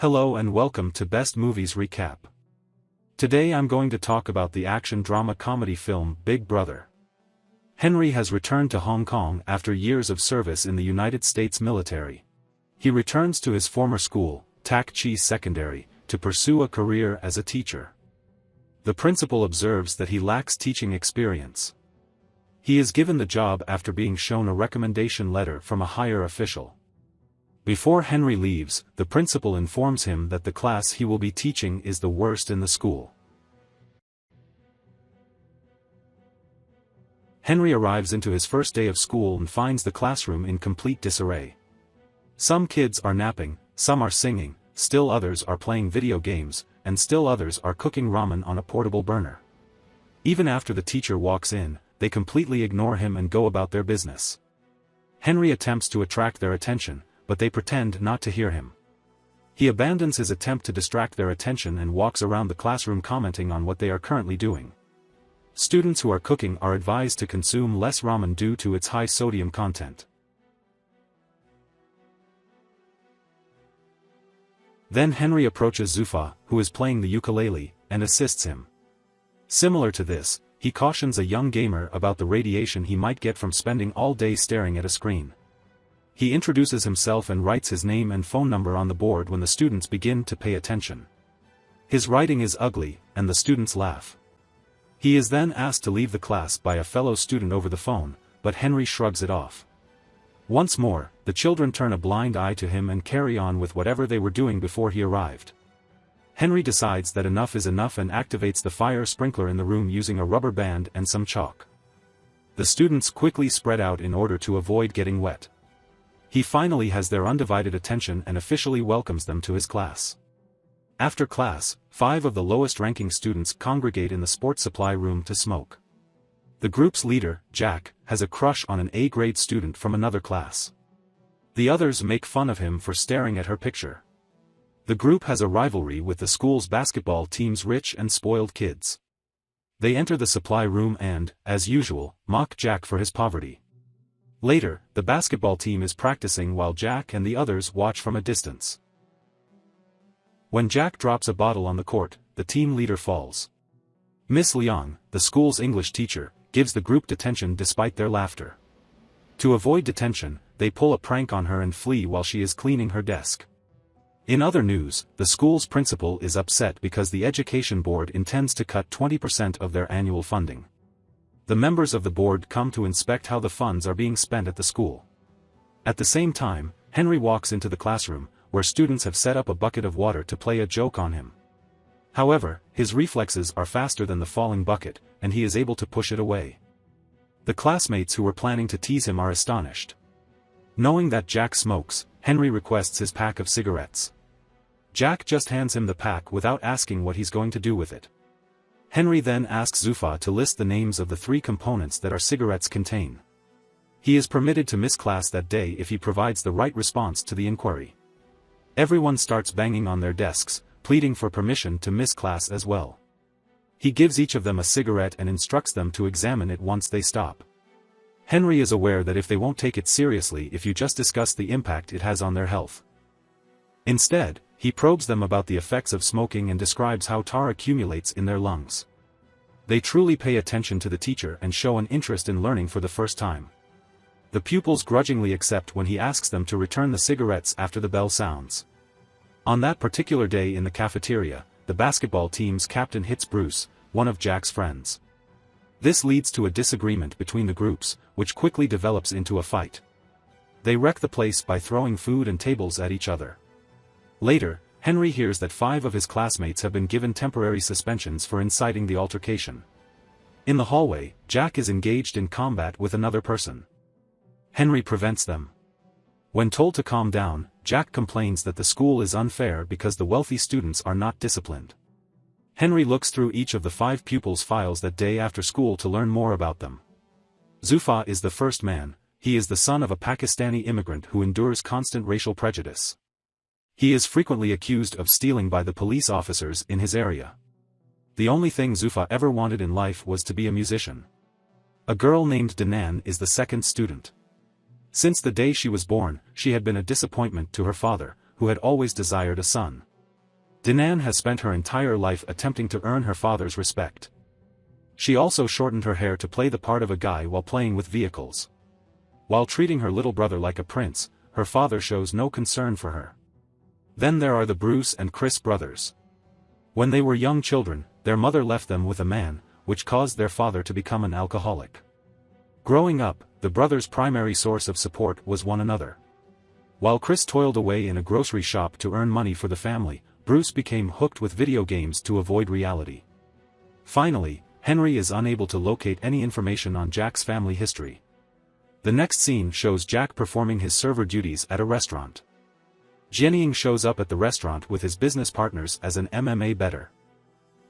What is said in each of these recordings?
Hello and welcome to Best Movies Recap. Today I'm going to talk about the action-drama comedy film Big Brother. Henry has returned to Hong Kong after years of service in the United States military. He returns to his former school, Tak Chi Secondary, to pursue a career as a teacher. The principal observes that he lacks teaching experience. He is given the job after being shown a recommendation letter from a higher official. Before Henry leaves, the principal informs him that the class he will be teaching is the worst in the school. Henry arrives into his first day of school and finds the classroom in complete disarray. Some kids are napping, some are singing, still others are playing video games, and still others are cooking ramen on a portable burner. Even after the teacher walks in, they completely ignore him and go about their business. Henry attempts to attract their attention, but they pretend not to hear him. He abandons his attempt to distract their attention and walks around the classroom commenting on what they are currently doing. Students who are cooking are advised to consume less ramen due to its high sodium content. Then Henry approaches Zufa, who is playing the ukulele, and assists him. Similar to this, he cautions a young gamer about the radiation he might get from spending all day staring at a screen. He introduces himself and writes his name and phone number on the board when the students begin to pay attention. His writing is ugly, and the students laugh. He is then asked to leave the class by a fellow student over the phone, but Henry shrugs it off. Once more, the children turn a blind eye to him and carry on with whatever they were doing before he arrived. Henry decides that enough is enough and activates the fire sprinkler in the room using a rubber band and some chalk. The students quickly spread out in order to avoid getting wet. He finally has their undivided attention and officially welcomes them to his class. After class, 5 of the lowest-ranking students congregate in the sports supply room to smoke. The group's leader, Jack, has a crush on an A-grade student from another class. The others make fun of him for staring at her picture. The group has a rivalry with the school's basketball team's rich and spoiled kids. They enter the supply room and, as usual, mock Jack for his poverty. Later, the basketball team is practicing while Jack and the others watch from a distance. When Jack drops a bottle on the court, the team leader falls. Miss Leong, the school's English teacher, gives the group detention despite their laughter. To avoid detention, they pull a prank on her and flee while she is cleaning her desk. In other news, the school's principal is upset because the education board intends to cut 20% of their annual funding. The members of the board come to inspect how the funds are being spent at the school. At the same time, Henry walks into the classroom, where students have set up a bucket of water to play a joke on him. However, his reflexes are faster than the falling bucket, and he is able to push it away. The classmates who were planning to tease him are astonished. Knowing that Jack smokes, Henry requests his pack of cigarettes. Jack just hands him the pack without asking what he's going to do with it. Henry then asks Zufa to list the names of the 3 components that our cigarettes contain. He is permitted to miss class that day if he provides the right response to the inquiry. Everyone starts banging on their desks, pleading for permission to miss class as well. He gives each of them a cigarette and instructs them to examine it once they stop. Henry is aware that if they won't take it seriously if you just discuss the impact it has on their health. Instead, he probes them about the effects of smoking and describes how tar accumulates in their lungs. They truly pay attention to the teacher and show an interest in learning for the first time. The pupils grudgingly accept when he asks them to return the cigarettes after the bell sounds. On that particular day in the cafeteria, the basketball team's captain hits Bruce, one of Jack's friends. This leads to a disagreement between the groups, which quickly develops into a fight. They wreck the place by throwing food and tables at each other. Later, Henry hears that 5 of his classmates have been given temporary suspensions for inciting the altercation. In the hallway, Jack is engaged in combat with another person. Henry prevents them. When told to calm down, Jack complains that the school is unfair because the wealthy students are not disciplined. Henry looks through each of the 5 pupils' files that day after school to learn more about them. Zufa is the first man. He is the son of a Pakistani immigrant who endures constant racial prejudice. He is frequently accused of stealing by the police officers in his area. The only thing Zufa ever wanted in life was to be a musician. A girl named Danan is the second student. Since the day she was born, she had been a disappointment to her father, who had always desired a son. Dinan has spent her entire life attempting to earn her father's respect. She also shortened her hair to play the part of a guy while playing with vehicles. While treating her little brother like a prince, her father shows no concern for her. Then there are the Bruce and Chris brothers. When they were young children, their mother left them with a man, which caused their father to become an alcoholic. Growing up, the brothers' primary source of support was one another. While Chris toiled away in a grocery shop to earn money for the family, Bruce became hooked with video games to avoid reality. Finally, Henry is unable to locate any information on Jack's family history. The next scene shows Jack performing his server duties at a restaurant. Jianying shows up at the restaurant with his business partners as an MMA bettor.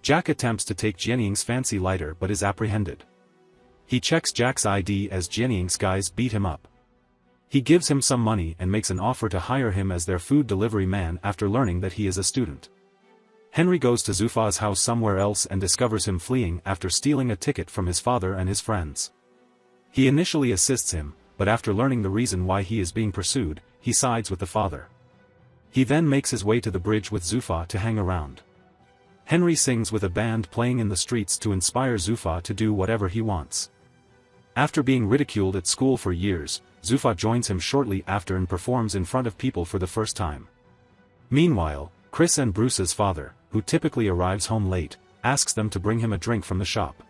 Jack attempts to take Jianying's fancy lighter but is apprehended. He checks Jack's ID as Jianying's guys beat him up. He gives him some money and makes an offer to hire him as their food delivery man after learning that he is a student. Henry goes to Zufa's house somewhere else and discovers him fleeing after stealing a ticket from his father and his friends. He initially assists him, but after learning the reason why he is being pursued, he sides with the father. He then makes his way to the bridge with Zufa to hang around. Henry sings with a band playing in the streets to inspire Zufa to do whatever he wants. After being ridiculed at school for years, Zufa joins him shortly after and performs in front of people for the first time. Meanwhile, Chris and Bruce's father, who typically arrives home late, asks them to bring him a drink from the shop.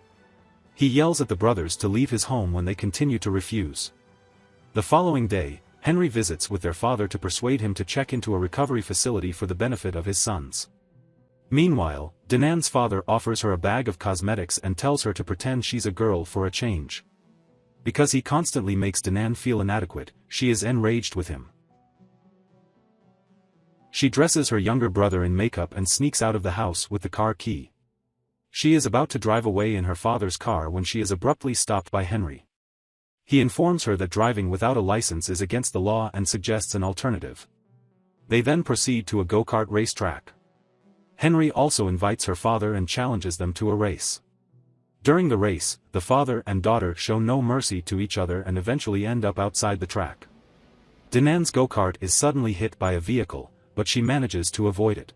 He yells at the brothers to leave his home when they continue to refuse. The following day, Henry visits with their father to persuade him to check into a recovery facility for the benefit of his sons. Meanwhile, Dinan's father offers her a bag of cosmetics and tells her to pretend she's a girl for a change. Because he constantly makes Dinan feel inadequate, she is enraged with him. She dresses her younger brother in makeup and sneaks out of the house with the car key. She is about to drive away in her father's car when she is abruptly stopped by Henry. He informs her that driving without a license is against the law and suggests an alternative. They then proceed to a go-kart racetrack. Henry also invites her father and challenges them to a race. During the race, the father and daughter show no mercy to each other and eventually end up outside the track. Dinan's go-kart is suddenly hit by a vehicle, but she manages to avoid it.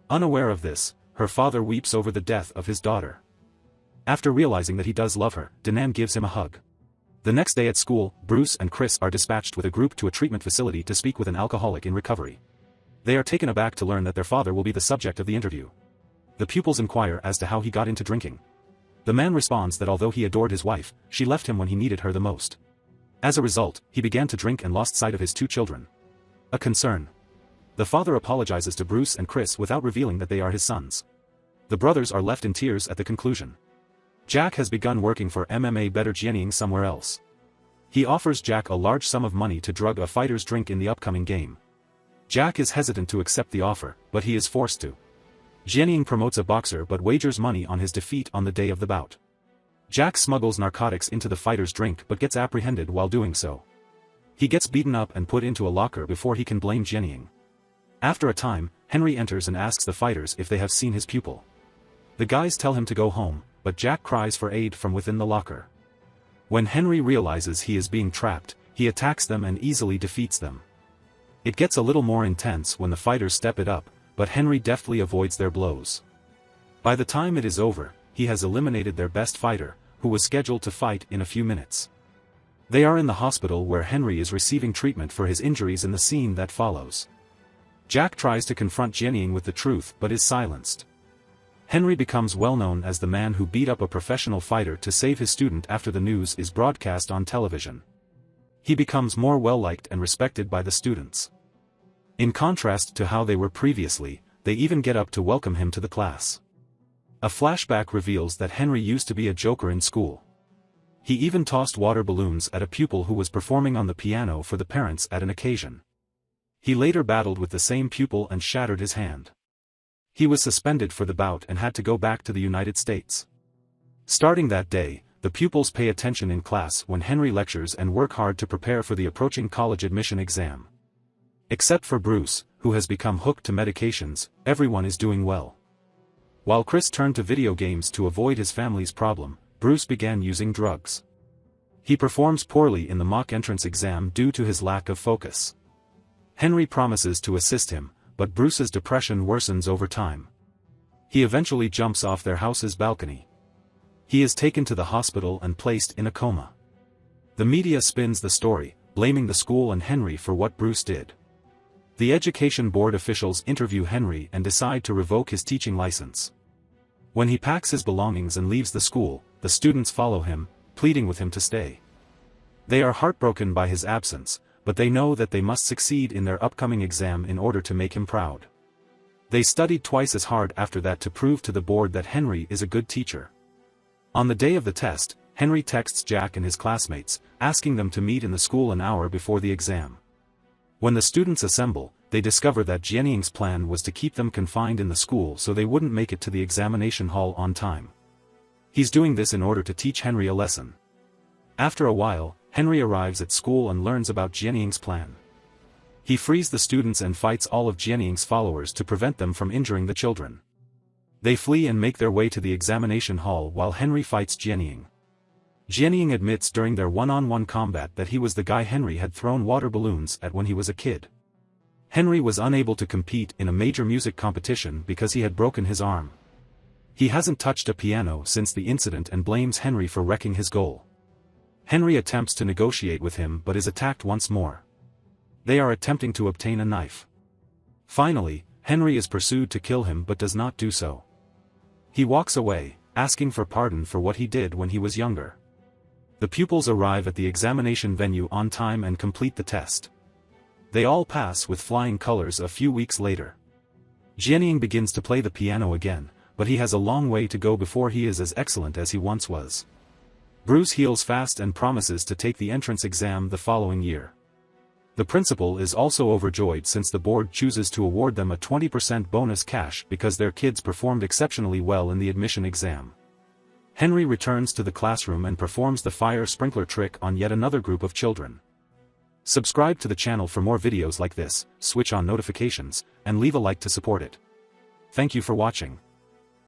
Unaware of this, her father weeps over the death of his daughter. After realizing that he does love her, Dinan gives him a hug. The next day at school, Bruce and Chris are dispatched with a group to a treatment facility to speak with an alcoholic in recovery. They are taken aback to learn that their father will be the subject of the interview. The pupils inquire as to how he got into drinking. The man responds that although he adored his wife, she left him when he needed her the most. As a result, he began to drink and lost sight of his 2 children. A concern. The father apologizes to Bruce and Chris without revealing that they are his sons. The brothers are left in tears at the conclusion. Jack has begun working for MMA bettor Jianying somewhere else. He offers Jack a large sum of money to drug a fighter's drink in the upcoming game. Jack is hesitant to accept the offer, but he is forced to. Jianying promotes a boxer but wagers money on his defeat on the day of the bout. Jack smuggles narcotics into the fighter's drink but gets apprehended while doing so. He gets beaten up and put into a locker before he can blame Jianying. After a time, Henry enters and asks the fighters if they have seen his pupil. The guys tell him to go home, but Jack cries for aid from within the locker. When Henry realizes he is being trapped, he attacks them and easily defeats them. It gets a little more intense when the fighters step it up, but Henry deftly avoids their blows. By the time it is over, he has eliminated their best fighter, who was scheduled to fight in a few minutes. They are in the hospital where Henry is receiving treatment for his injuries in the scene that follows. Jack tries to confront Jianying with the truth but is silenced. Henry becomes well known as the man who beat up a professional fighter to save his student after the news is broadcast on television. He becomes more well-liked and respected by the students. In contrast to how they were previously, they even get up to welcome him to the class. A flashback reveals that Henry used to be a joker in school. He even tossed water balloons at a pupil who was performing on the piano for the parents at an occasion. He later battled with the same pupil and shattered his hand. He was suspended for the bout and had to go back to the United States. Starting that day, the pupils pay attention in class when Henry lectures and work hard to prepare for the approaching college admission exam. Except for Bruce, who has become hooked to medications, everyone is doing well. While Chris turned to video games to avoid his family's problem, Bruce began using drugs. He performs poorly in the mock entrance exam due to his lack of focus. Henry promises to assist him, but Bruce's depression worsens over time. He eventually jumps off their house's balcony. He is taken to the hospital and placed in a coma. The media spins the story, blaming the school and Henry for what Bruce did. The education board officials interview Henry and decide to revoke his teaching license. When he packs his belongings and leaves the school, the students follow him, pleading with him to stay. They are heartbroken by his absence, but they know that they must succeed in their upcoming exam in order to make him proud. They studied twice as hard after that to prove to the board that Henry is a good teacher. On the day of the test, Henry texts Jack and his classmates, asking them to meet in the school an hour before the exam. When the students assemble, they discover that Jianying's plan was to keep them confined in the school so they wouldn't make it to the examination hall on time. He's doing this in order to teach Henry a lesson. After a while, Henry arrives at school and learns about Jianying's plan. He frees the students and fights all of Jianying's followers to prevent them from injuring the children. They flee and make their way to the examination hall while Henry fights Jianying. Jianying admits during their one-on-one combat that he was the guy Henry had thrown water balloons at when he was a kid. Henry was unable to compete in a major music competition because he had broken his arm. He hasn't touched a piano since the incident and blames Henry for wrecking his goal. Henry attempts to negotiate with him but is attacked once more. They are attempting to obtain a knife. Finally, Henry is pursued to kill him but does not do so. He walks away, asking for pardon for what he did when he was younger. The pupils arrive at the examination venue on time and complete the test. They all pass with flying colors a few weeks later. Jianying begins to play the piano again, but he has a long way to go before he is as excellent as he once was. Bruce heals fast and promises to take the entrance exam the following year. The principal is also overjoyed since the board chooses to award them a 20% bonus cash because their kids performed exceptionally well in the admission exam. Henry returns to the classroom and performs the fire sprinkler trick on yet another group of children. Subscribe to the channel for more videos like this, switch on notifications, and leave a like to support it. Thank you for watching.